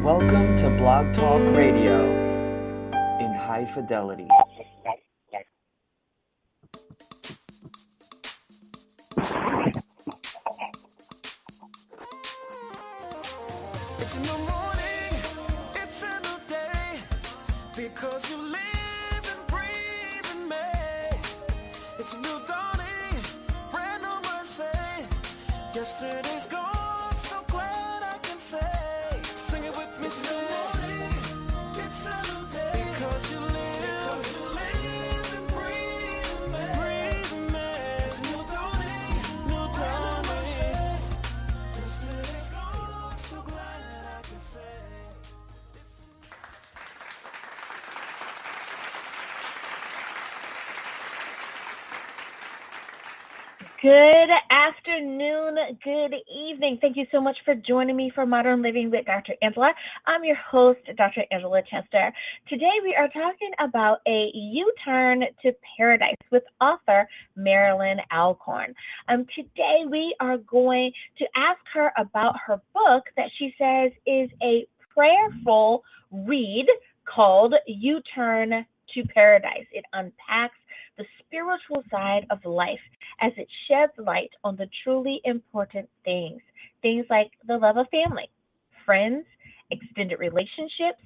Welcome to Blog Talk Radio in high fidelity. It's a new morning, it's a new day, because you live and breathe in me. It's a new dawning, brand new mercy. Yesterday's gone, so glad I can say. Sing it with me, say. It's a new day, because you live and breathe in me. Breathe in me. It's a new dawning, brand new mercy. Yesterday's gone, so glad I can say. Good afternoon, good evening. Thank you so much for joining me for Modern Living with Dr. Angela. I'm your host, Dr. Angela Chester. Today we are talking about a U-turn to paradise with author Marilyn Alcorn. Today we are going to ask her about her book that she says is a prayerful read called U-Turn to Paradise. It unpacks the spiritual side of life as it sheds light on the truly important things like the love of family, friends, extended relationships,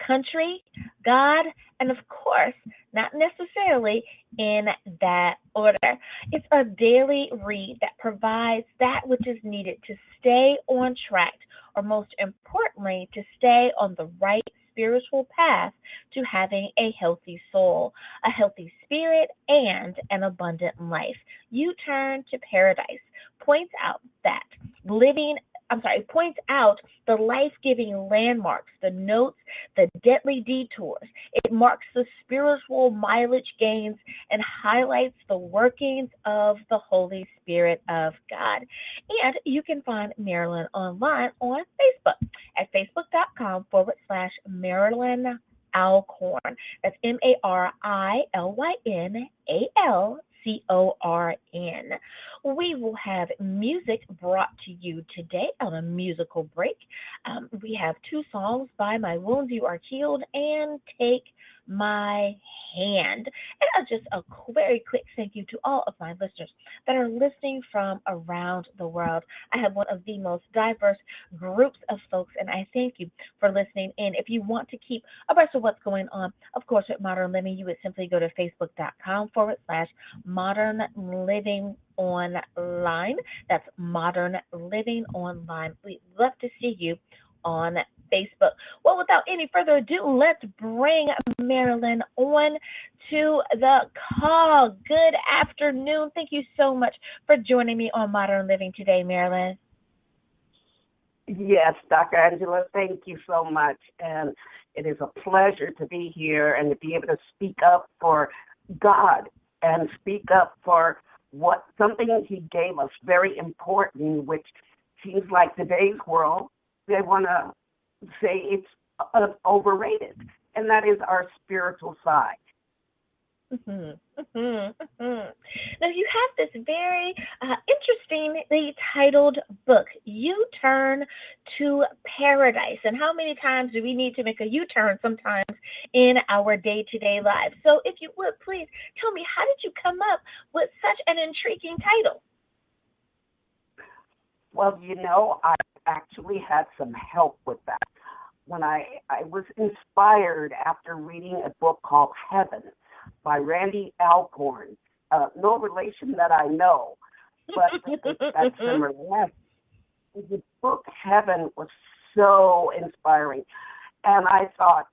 country, God, and of course, not necessarily in that order. It's a daily read that provides that which is needed to stay on track, or most importantly, to stay on the right spiritual path to having a healthy soul, a healthy spirit, and an abundant life. U-Turn to Paradise points out the life-giving landmarks, the notes, the deadly detours. It marks the spiritual mileage gains and highlights the workings of the Holy Spirit of God. And you can find Marilyn online on Facebook at facebook.com/Marilyn Alcorn. That's MarilynAlcorn. We will have music brought to you today on a musical break. We have two songs by My Wounds You Are Healed and Take My Hand. And just a very quick thank you to all of my listeners that are listening from around the world. I have one of the most diverse groups of folks, and I thank you for listening in. If you want to keep abreast of what's going on, of course, with Modern Living, you would simply go to facebook.com/Modern Living Online. That's Modern Living Online. We'd love to see you on Facebook. Well, without any further ado, let's bring Marilyn on to the call. Good afternoon. Thank you so much for joining me on Modern Living today, Marilyn. Yes, Dr. Angela, thank you so much. And it is a pleasure to be here and to be able to speak up for God and speak up for something He gave us very important, which seems like today's world, they want to say it's overrated, and that is our spiritual side. Now, you have this very interestingly titled book, U-Turn to Paradise. And how many times do we need to make a U-turn sometimes in our day-to-day lives? So if you would, please tell me, how did you come up with such an intriguing title? Well, I actually had some help with that. When I was inspired after reading a book called Heaven by Randy Alcorn. No relation that I know, but that's similar. The book Heaven was so inspiring. And I thought,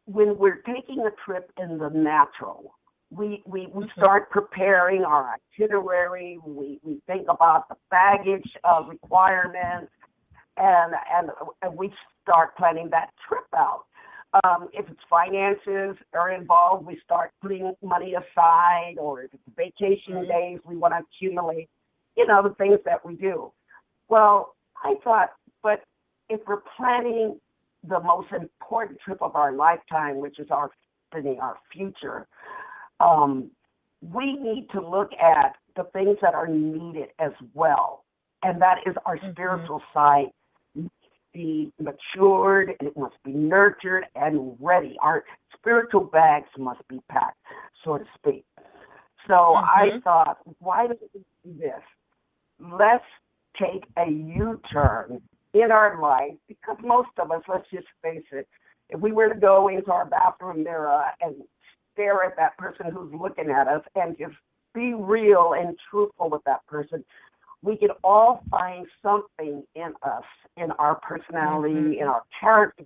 when we're taking a trip in the natural, we start preparing our itinerary. We think about the baggage requirements, and we start planning that trip out. If it's finances are involved, we start putting money aside, or if it's vacation days, we want to accumulate, the things that we do. Well, I thought, but if we're planning the most important trip of our lifetime, which is our future, we need to look at the things that are needed as well, and that is our spiritual side. be matured, it must be nurtured and ready. Our spiritual bags must be packed, so to speak. So I thought, why don't we do this? Let's take a U-turn in our life, because most of us, let's just face it, if we were to go into our bathroom mirror and stare at that person who's looking at us and just be real and truthful with that person, we can all find something in us, in our personality, in our character,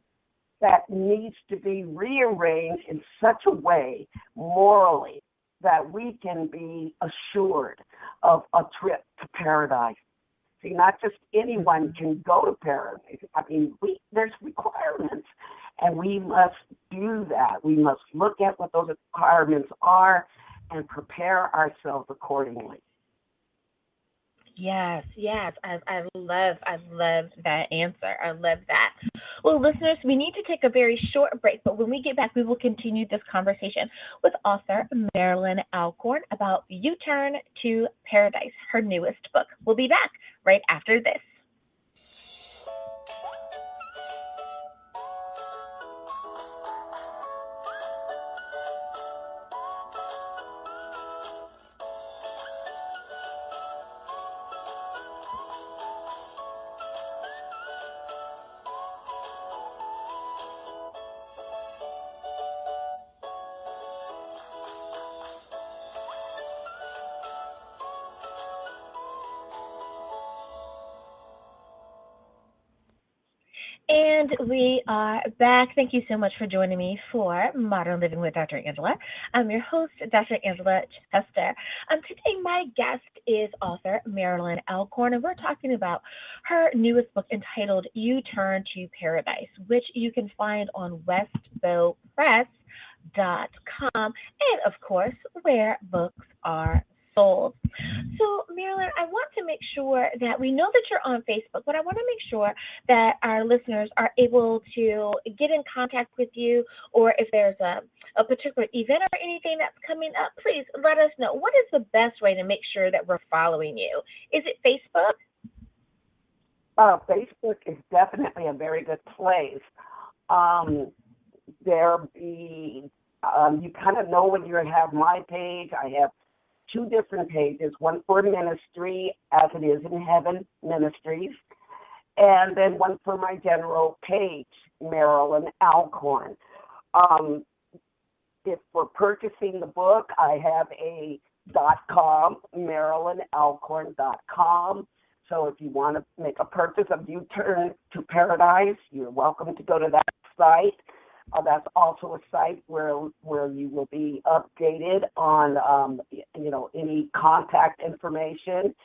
that needs to be rearranged in such a way morally that we can be assured of a trip to paradise. See, not just anyone can go to paradise. I mean, there's requirements, and we must do that. We must look at what those requirements are and prepare ourselves accordingly. Yes. I love that answer. I love that. Well, listeners, we need to take a very short break, but when we get back, we will continue this conversation with author Marilyn Alcorn about U-Turn to Paradise, her newest book. We'll be back right after this. And we are back. Thank you so much for joining me for Modern Living with Dr. Angela. I'm your host, Dr. Angela Chester. Today, my guest is author Marilyn Alcorn, and we're talking about her newest book entitled U-Turn to Paradise, which you can find on westbowpress.com and, of course, where books are sold. So, Marilyn, I want to make sure that we know that you're on Facebook, but I want to make sure that our listeners are able to get in contact with you, or if there's a particular event or anything that's coming up, please let us know. What is the best way to make sure that we're following you? Is it Facebook? Facebook is definitely a very good place. You kind of know when you have my page. I have two different pages, one for ministry, as it is in heaven, ministries, and then one for my general page, Marilyn Alcorn. If we're purchasing the book, I have a .com, MarilynAlcorn.com. So if you want to make a purchase of U-Turn to Paradise, you're welcome to go to that site. That's also a site where you will be updated on, any contact information,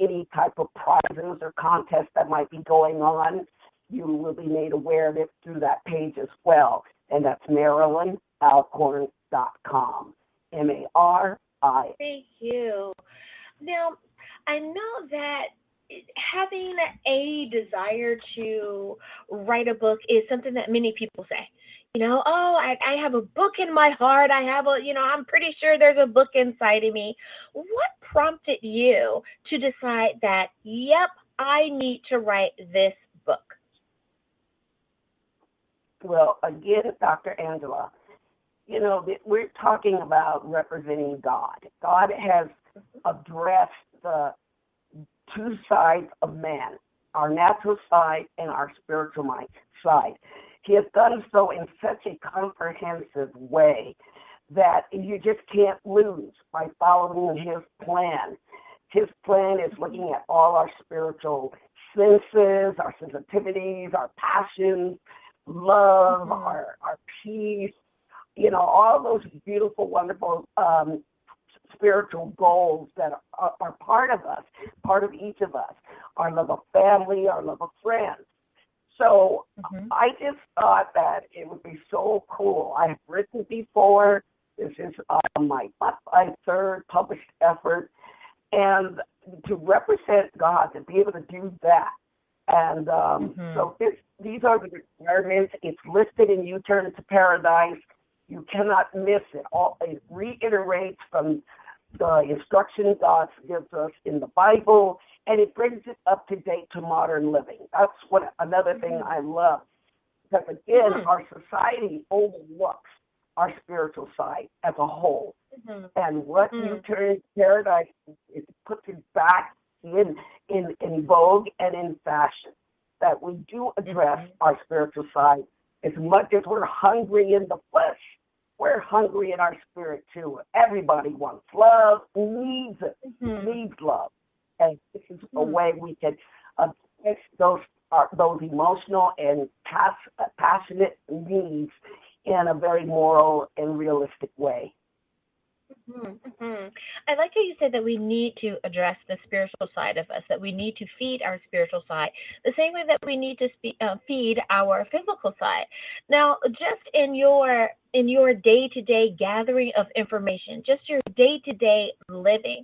any type of prizes or contests that might be going on. You will be made aware of it through that page as well. And that's MarilynAlcorn.com. M-A-R-I. Thank you. Now, I know that having a desire to write a book is something that many people say. I have a book in my heart. I'm pretty sure there's a book inside of me. What prompted you to decide that, yep, I need to write this book? Well, again, Dr. Angela, we're talking about representing God. God has addressed the two sides of man, our natural side and our spiritual side. He has done so in such a comprehensive way that you just can't lose by following his plan. His plan is looking at all our spiritual senses, our sensitivities, our passions, love, our peace, all those beautiful, wonderful spiritual goals that are part of us, part of each of us, our love of family, our love of friends. So I just thought that it would be so cool. I have written before. This is my third published effort. And to represent God, to be able to do that. And so these are the requirements. It's listed in U-Turn to Paradise. You cannot miss it. It reiterates from the instruction God gives us in the Bible. and it brings it up to date to modern living. That's what another thing I love. Because again, our society overlooks our spiritual side as a whole. And what you turn paradise is puts it back in vogue and in fashion. That we do address our spiritual side as much as we're hungry in the flesh. We're hungry in our spirit too. Everybody wants love, needs it, needs love, and this is a way we can fix those emotional and passionate needs in a very moral and realistic way. I like how you said that we need to address the spiritual side of us, that we need to feed our spiritual side, the same way that we need to feed our physical side. Now, just in your day-to-day gathering of information, just your day-to-day living,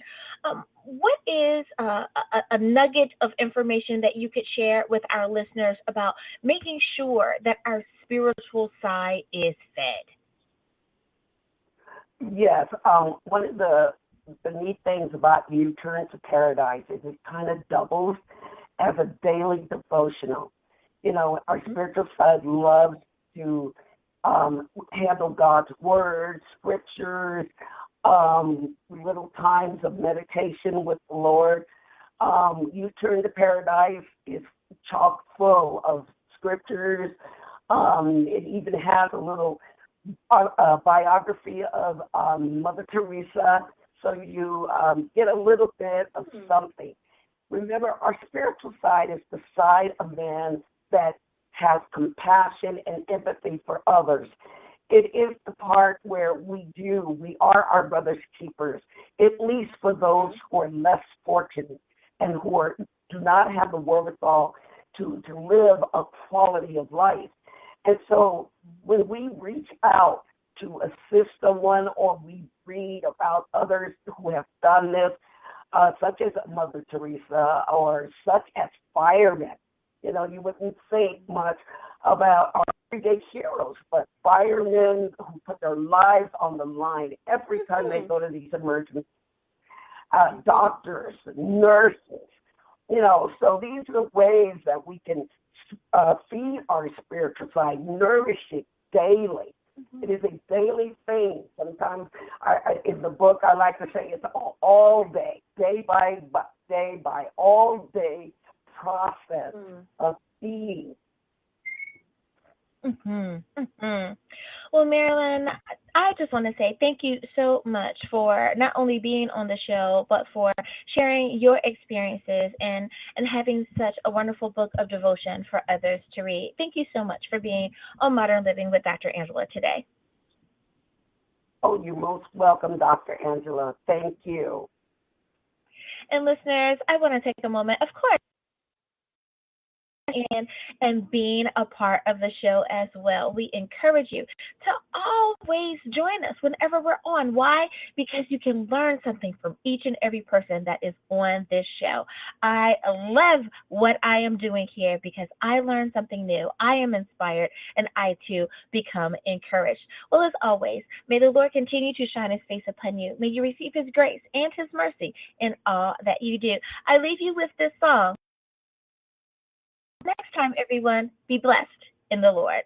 what is a nugget of information that you could share with our listeners about making sure that our spiritual side is fed? Yes, one of the neat things about U-Turn to Paradise is it kind of doubles as a daily devotional. You know, our spiritual side loves to handle God's word, scriptures, little times of meditation with the Lord. U-Turn to Paradise is chock full of scriptures. It even has a little biography of Mother Teresa, so you get a little bit of something. Remember, our spiritual side is the side of man that has compassion and empathy for others. It is the part where we are our brother's keepers, at least for those who are less fortunate and who do not have the wherewithal to live a quality of life. And so when we reach out to assist someone or we read about others who have done this, such as Mother Teresa or such as firemen, you know, you wouldn't think much about our everyday heroes, but firemen who put their lives on the line every time they go to these emergencies, doctors, nurses, you know, so these are ways that we can feed our spiritual side, nourish it daily. It is a daily thing. Sometimes in the book, I like to say it's all day by day, all day process of feeding. Well, Marilyn, I just want to say thank you so much for not only being on the show, but for sharing your experiences and having such a wonderful book of devotion for others to read. Thank you so much for being on Modern Living with Dr. Angela today. Oh, you're most welcome, Dr. Angela. Thank you. And listeners, I want to take a moment, of course, and being a part of the show as well. We encourage you to always join us whenever we're on. Why? Because you can learn something from each and every person that is on this show. I love what I am doing here because I learn something new. I am inspired, and I too become encouraged. Well, as always, may the Lord continue to shine his face upon you. May you receive his grace and his mercy in all that you do. I leave you with this song. Next time, everyone, be blessed in the Lord.